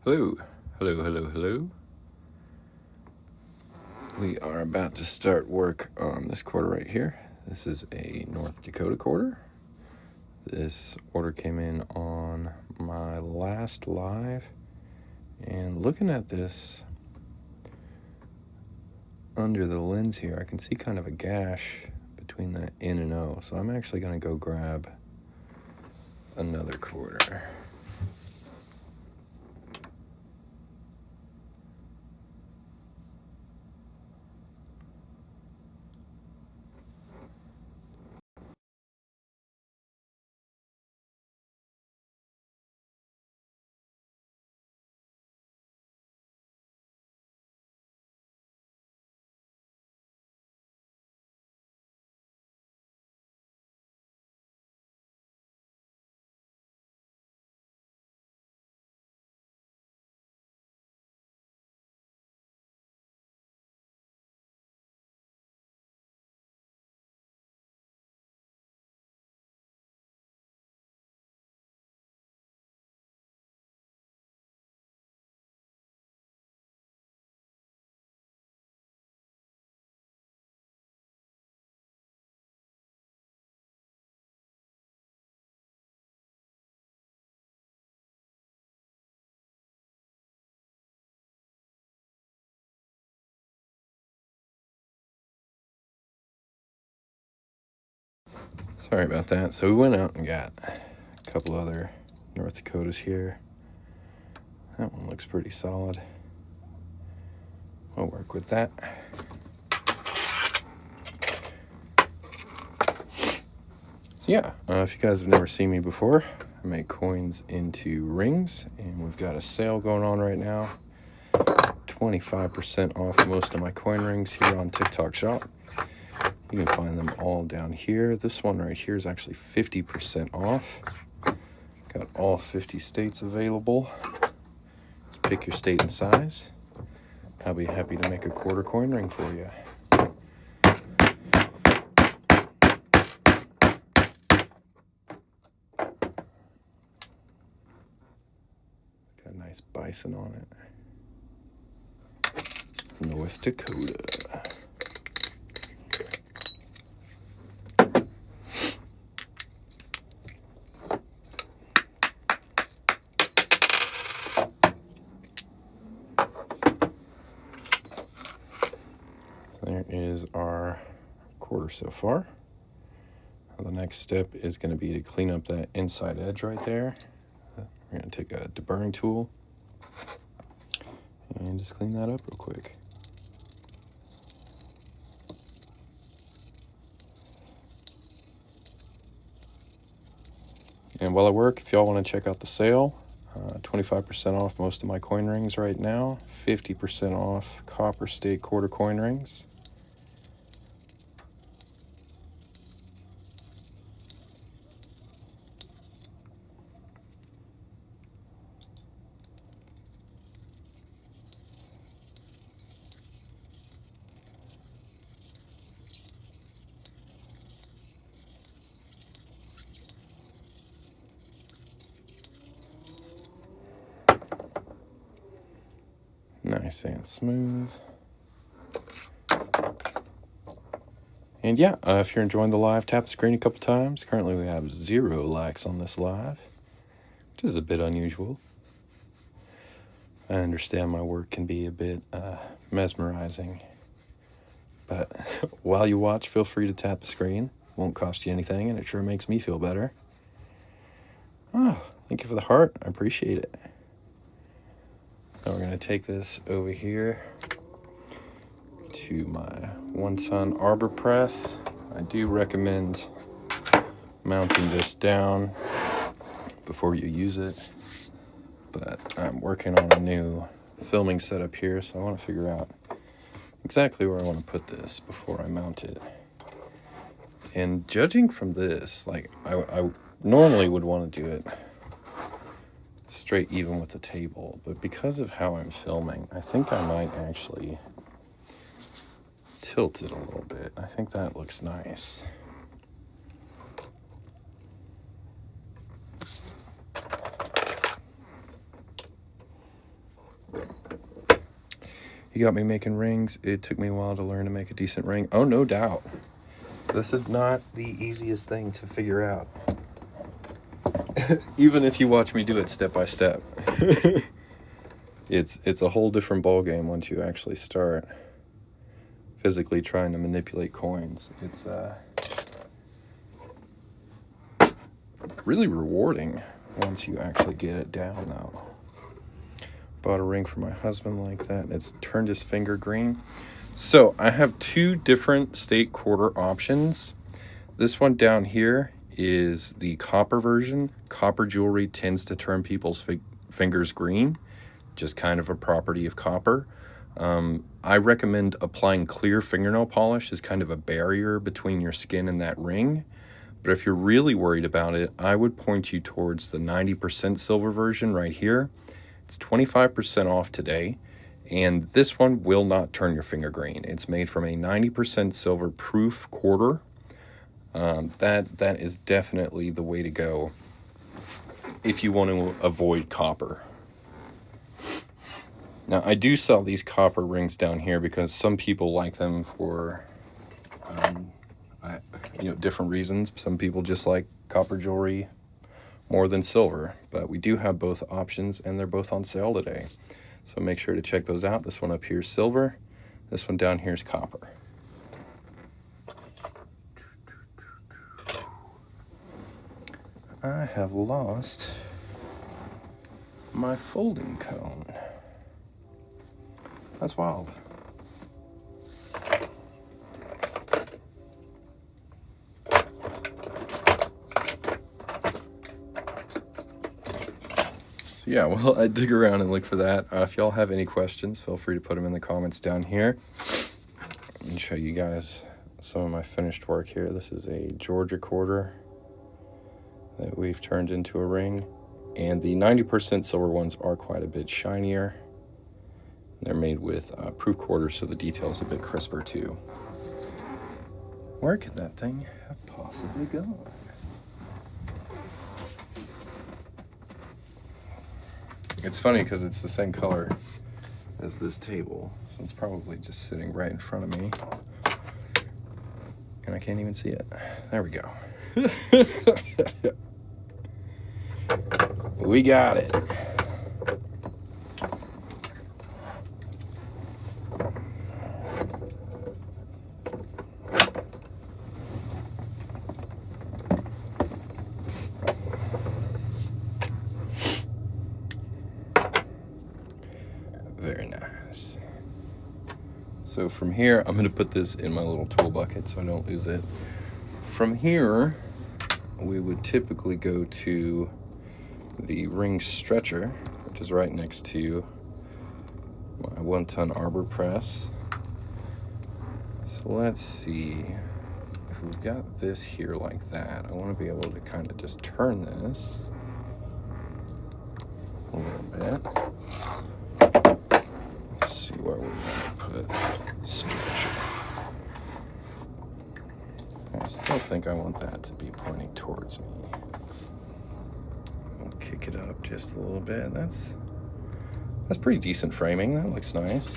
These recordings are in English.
Hello, hello, hello, hello. We are about to start work on this quarter right here. This is a North Dakota quarter. This order came in on my last live, and looking at this under the lens here, I can see kind of a gash between the N and O. So I'm actually going to go grab another quarter. Sorry about that. So we went out and got a couple other North Dakotas here. That one looks pretty solid. We'll work with that. So yeah, if you guys have never seen me before, I make coins into rings, and we've got a sale going on right now. 25% off most of my coin rings here on TikTok Shop. You can find them all down here. This one right here is actually 50% off. Got all 50 states available. Just pick your state and size. I'll be happy to make a quarter coin ring for you. Got a nice bison on it. North Dakota. There is our quarter so far. The next step is going to be to clean up that inside edge right there. We're going to take a deburring tool and just clean that up real quick. And while I work, if y'all want to check out the sale, 25% off most of my coin rings right now, 50% off copper state quarter coin rings. Nice and smooth. And yeah, if you're enjoying the live, tap the screen a couple times. Currently we have 0 likes on this live, which is a bit unusual. I understand my work can be a bit mesmerizing, but while you watch, feel free to tap the screen. Won't cost you anything, and it sure makes me feel better. Oh, thank you for the heart. I appreciate it. So we're going to take this over here to my 1-ton arbor press. I do recommend mounting this down before you use it, but I'm working on a new filming setup here, so I want to figure out exactly where I want to put this before I mount it. And judging from this, like I normally would want to do it straight even with the table, but because of how I'm filming, I think I might actually tilt it a little bit. I think that looks nice. You got me making rings. It took me a while to learn to make a decent ring. Oh, no doubt. This is not the easiest thing to figure out. Even if you watch me do it step by step. It's a whole different ball game once you actually start physically trying to manipulate coins. It's really rewarding once you actually get it down, though. Bought a ring for my husband like that. It's turned his finger green. So I have two different state quarter options. This one down here is the copper version. Copper jewelry tends to turn people's fingers green, just kind of a property of copper. I recommend applying clear fingernail polish as kind of a barrier between your skin and that ring. But if you're really worried about it, I would point you towards the 90% silver version right here. It's 25% off today, and this one will not turn your finger green. It's made from a 90% silver proof quarter. That is definitely the way to go if you want to avoid copper. Now, I do sell these copper rings down here because some people like them for different reasons. Some people just like copper jewelry more than silver, but we do have both options, and they're both on sale today. So make sure to check those out. This one up here is silver. This one down here is copper. I have lost my folding cone. That's wild. So yeah, well, I dig around and look for that. If y'all have any questions, feel free to put them in the comments down here. Let me show you guys some of my finished work here. This is a Georgia quarter that we've turned into a ring, and the 90% silver ones are quite a bit shinier. They're made with proof quarters, so the detail's a bit crisper too. Where could that thing have possibly gone? It's funny because it's the same color as this table, so it's probably just sitting right in front of me, and I can't even see it. There we go. We got it. Very nice. So from here, I'm going to put this in my little tool bucket so I don't lose it. From here, we would typically go to the ring stretcher, which is right next to my 1-ton arbor press. So let's see, if we've got this here like that, I want to be able to kind of just turn this a little bit. Let's see where we want to put the stretcher. I still think I want that to be pointing towards me. I'll kick it up just a little bit. That's pretty decent framing. That looks nice.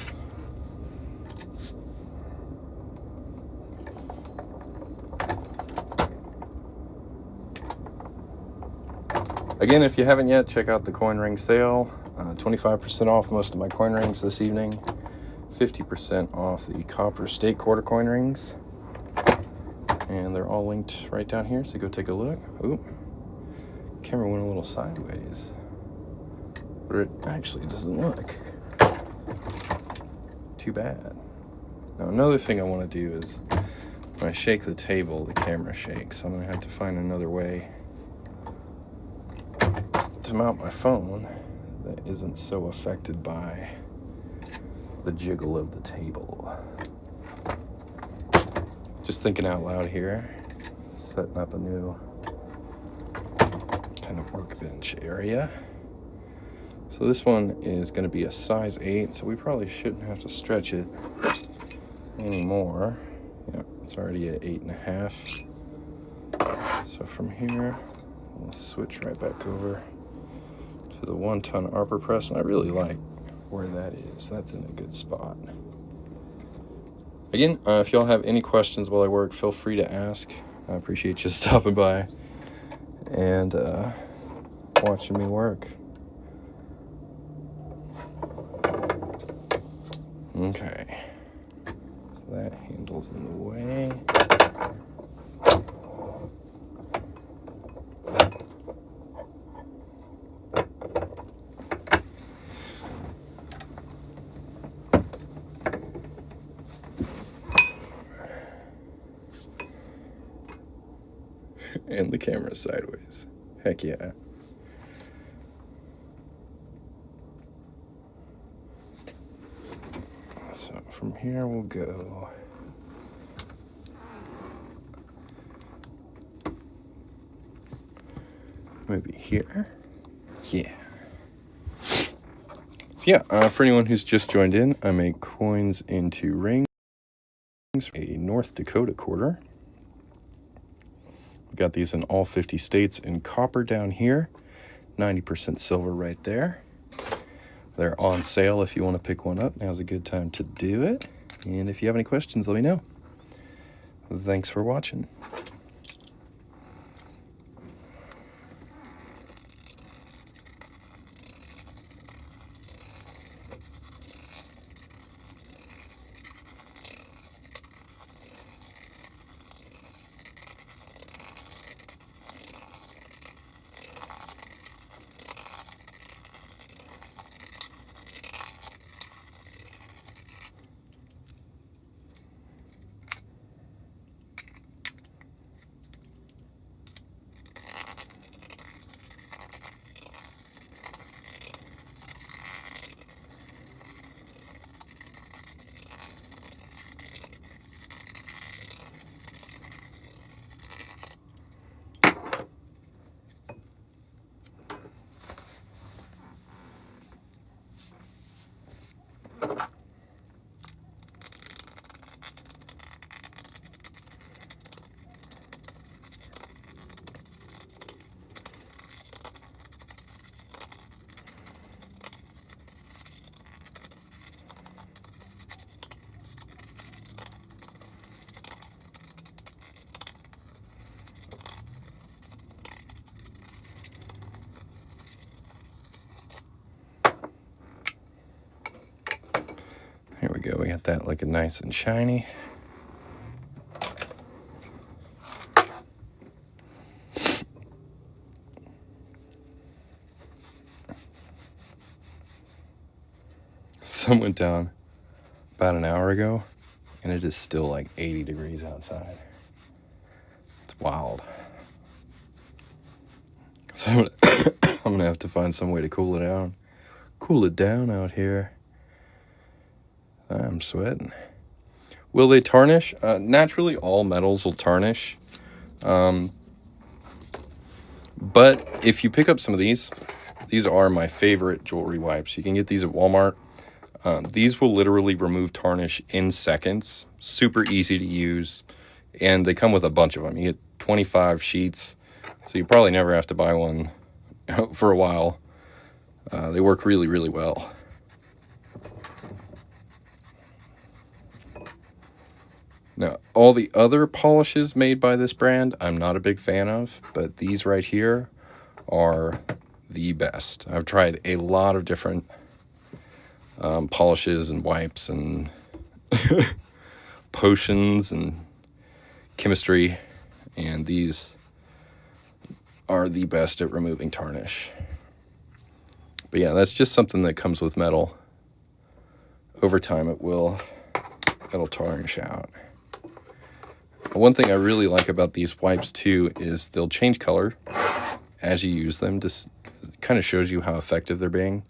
Again, if you haven't yet, check out the coin ring sale. 25% off most of my coin rings this evening. 50% off the copper state quarter coin rings. And they're all linked right down here, so go take a look. Ooh, camera went a little sideways, but it actually doesn't look too bad. Now, another thing I want to do is when I shake the table, the camera shakes. So I'm going to have to find another way to mount my phone that isn't so affected by the jiggle of the table. Just thinking out loud here, setting up a new kind of workbench area. So this one is going to be a size 8, so we probably shouldn't have to stretch it anymore. Yeah, it's already at 8.5. So from here, we'll switch right back over to the 1-ton arbor press, and I really like where that is. That's in a good spot. Again, if y'all have any questions while I work, feel free to ask. I appreciate you stopping by and watching me work. Okay, so that handle's in the way. And the camera's sideways. Heck yeah. So from here we'll go maybe here. Yeah. So yeah, for anyone who's just joined in, I make coins into rings. A North Dakota quarter. We got these in all 50 states in copper down here. 90% silver right there. They're on sale if you want to pick one up. Now's a good time to do it. And if you have any questions, let me know. Thanks for watching. Here we go, we got that looking nice and shiny. Sun went down about an hour ago, and it is still like 80 degrees outside. It's wild. So I'm gonna have to find some way to cool it down out here. I'm sweating. Will they tarnish? Naturally, all metals will tarnish. But if you pick up some of these are my favorite jewelry wipes. You can get these at Walmart. These will literally remove tarnish in seconds. Super easy to use. And they come with a bunch of them. You get 25 sheets. So you probably never have to buy one for a while. They work really, really well. Now, all the other polishes made by this brand, I'm not a big fan of, but these right here are the best. I've tried a lot of different polishes and wipes and potions and chemistry, and these are the best at removing tarnish. But yeah, that's just something that comes with metal. Over time, it'll tarnish out. One thing I really like about these wipes too is they'll change color as you use them. Just kind of shows you how effective they're being.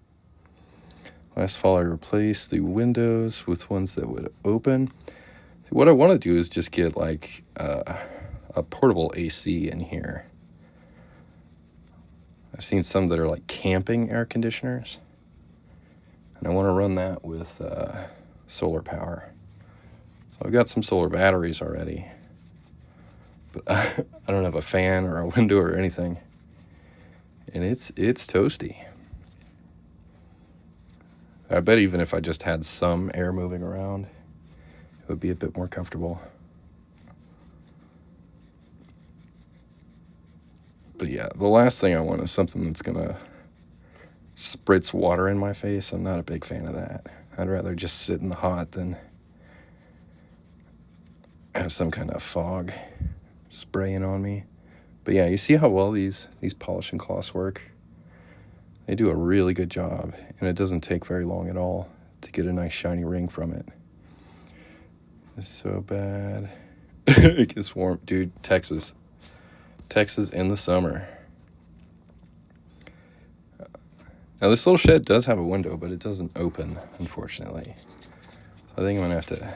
Last fall I replaced the windows with ones that would open. What I want to do is just get like a portable AC in here. I've seen some that are like camping air conditioners, and I want to run that with solar power. So I've got some solar batteries already, but I don't have a fan or a window or anything, and it's toasty. I bet even if I just had some air moving around, it would be a bit more comfortable. But yeah, the last thing I want is something that's gonna spritz water in my face. I'm not a big fan of that. I'd rather just sit in the hot than have some kind of fog spraying on me. But yeah, you see how well these polishing cloths work? They do a really good job, and it doesn't take very long at all to get a nice shiny ring from it. It's so bad. It gets warm. Dude, Texas in the summer. Now this little shed does have a window, but it doesn't open, unfortunately. So I think I'm gonna have to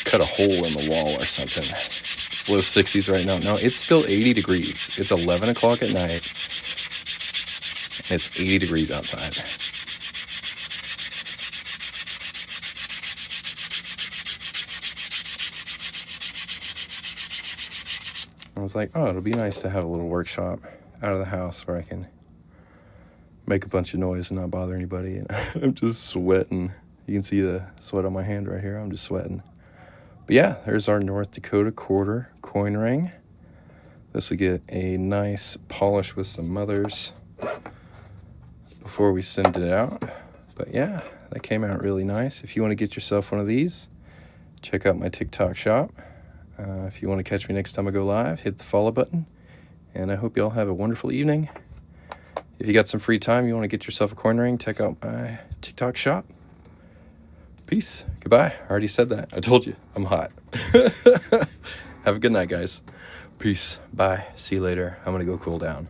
cut a hole in the wall or something. It's low 60s right now. No, it's still 80 degrees. It's 11 o'clock at night. It's 80 degrees outside. I was like, oh, it'll be nice to have a little workshop out of the house where I can make a bunch of noise and not bother anybody. And I'm just sweating. You can see the sweat on my hand right here. I'm just sweating. But yeah, there's our North Dakota quarter coin ring. This will get a nice polish with some mothers before we send it out. But yeah, that came out really nice. If you want to get yourself one of these, check out my TikTok shop. If you want to catch me next time I go live, hit the follow button. And I hope you all have a wonderful evening. If you got some free time, you want to get yourself a coin ring, check out my TikTok shop. Peace. Goodbye. I already said that. I told you. I'm hot. Have a good night, guys. Peace. Bye. See you later. I'm going to go cool down.